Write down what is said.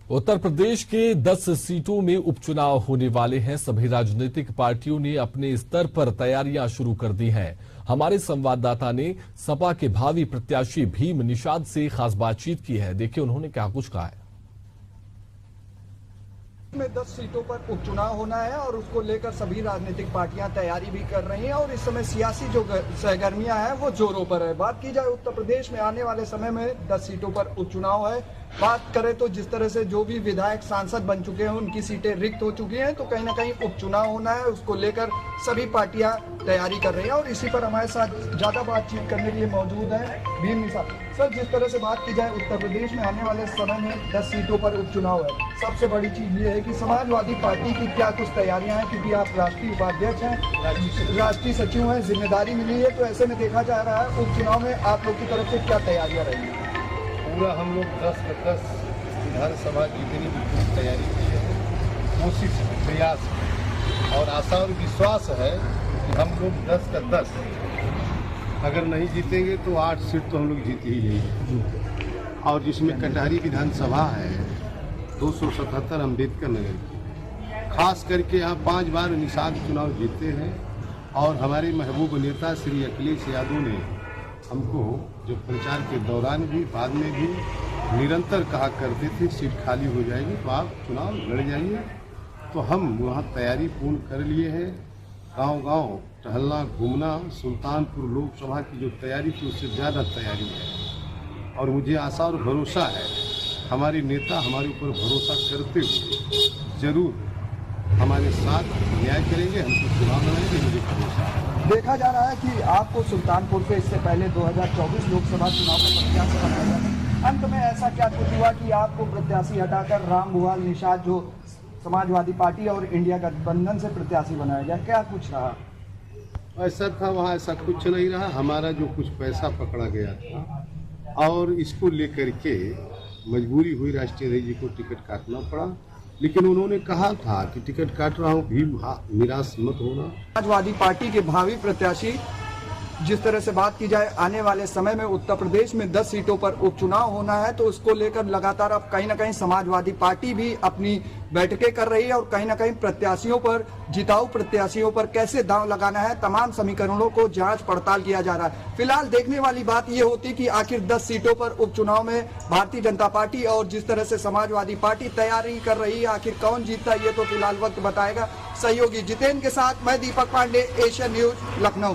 उत्तर प्रदेश के 10 सीटों में उपचुनाव होने वाले हैं। सभी राजनीतिक पार्टियों ने अपने स्तर पर तैयारियां शुरू कर दी हैं। हमारे संवाददाता ने सपा के भावी प्रत्याशी भीम निषाद से खास बातचीत की है। देखिए उन्होंने क्या कुछ कहा है। में 10 सीटों पर उपचुनाव होना है और उसको लेकर सभी राजनीतिक पार्टियां तैयारी भी कर रही हैं और इस समय सियासी जो सरगर्मियां हैं वो जोरों पर है। बात की जाए उत्तर प्रदेश में आने वाले समय में 10 सीटों पर उपचुनाव है। बात करें तो जिस तरह से जो भी विधायक सांसद बन चुके हैं उनकी सीटें रिक्त हो चुकी हैं, तो कहीं ना कहीं उपचुनाव होना है, उसको लेकर सभी पार्टियां तैयारी कर रही हैं। और इसी पर हमारे साथ ज्यादा बातचीत करने के लिए मौजूद है भीम निषाद सर। जिस तरह से बात की जाए उत्तर प्रदेश में आने वाले समय में 10 सीटों पर उपचुनाव है, सबसे बड़ी चीज ये है कि समाजवादी पार्टी की क्या कुछ तैयारियां हैं, क्योंकि आप राष्ट्रीय उपाध्यक्ष हैं, राष्ट्रीय सचिव हैं, जिम्मेदारी मिली है, तो ऐसे में देखा जा रहा है उपचुनाव में आप लोग की तरफ से क्या तैयारियां रहेंगी? पूरा हम लोग 10 में 10 विधानसभा जीतने की पूरी तैयारी की है, कोशिश प्रयास है और आशा और विश्वास है कि हम लोग 10 का 10 अगर नहीं जीतेंगे तो 8 सीट तो हम लोग जीते ही लेंगे। और जिसमें कटहरी विधानसभा है 277 अम्बेडकर नगर की, खास करके यहाँ 5 बार निषाद चुनाव जीते हैं और हमारे महबूब नेता श्री अखिलेश यादव ने हमको जो प्रचार के दौरान भी बाद में भी निरंतर कहा करते थे सीट खाली हो जाएगी तो आप चुनाव लड़ जाइए। तो हम वहाँ तैयारी पूर्ण कर लिए हैं। गांव-गांव टहलना घूमना, सुल्तानपुर लोकसभा की जो तैयारी थी उससे ज़्यादा तैयारी है और मुझे आशा और भरोसा है हमारे नेता हमारे ऊपर भरोसा करते हुए जरूर हमारे साथ न्याय करेंगे, हमको चुनाव लड़ाएंगे, मुझे भरोसा है। देखा जा रहा है कि आपको सुल्तानपुर से इससे पहले 2024 लोकसभा चुनाव का प्रत्याशी बनाया गया। अंत में ऐसा क्या कुछ हुआ कि आपको प्रत्याशी हटाकर राम भुआल निषाद जो समाजवादी पार्टी और इंडिया गठबंधन से प्रत्याशी बनाया गया, क्या कुछ रहा? ऐसा था वहाँ, ऐसा कुछ नहीं रहा। हमारा जो कुछ पैसा पकड़ा गया था और इसको लेकर के मजबूरी हुई राष्ट्रीय अध्यक्ष जी को टिकट काटना पड़ा, लेकिन उन्होंने कहा था कि टिकट काट रहा हूँ, भीम निराश मत होना। समाजवादी पार्टी के भावी प्रत्याशी जिस तरह से बात की जाए आने वाले समय में उत्तर प्रदेश में 10 सीटों पर उपचुनाव होना है, तो उसको लेकर लगातार अब कहीं ना कहीं समाजवादी पार्टी भी अपनी बैठकें कर रही है और कहीं ना कहीं प्रत्याशियों पर, जिताऊ प्रत्याशियों पर कैसे दांव लगाना है, तमाम समीकरणों को जांच पड़ताल किया जा रहा है। फिलहाल देखने वाली बात ये होती कि आखिर 10 सीटों पर उपचुनाव में भारतीय जनता पार्टी और जिस तरह से समाजवादी पार्टी तैयारी कर रही है, आखिर कौन जीतता है ये तो फिलहाल वक्त बताएगा। सहयोगी जितेंद्र के साथ मैं दीपक पांडे, एशियन न्यूज, लखनऊ।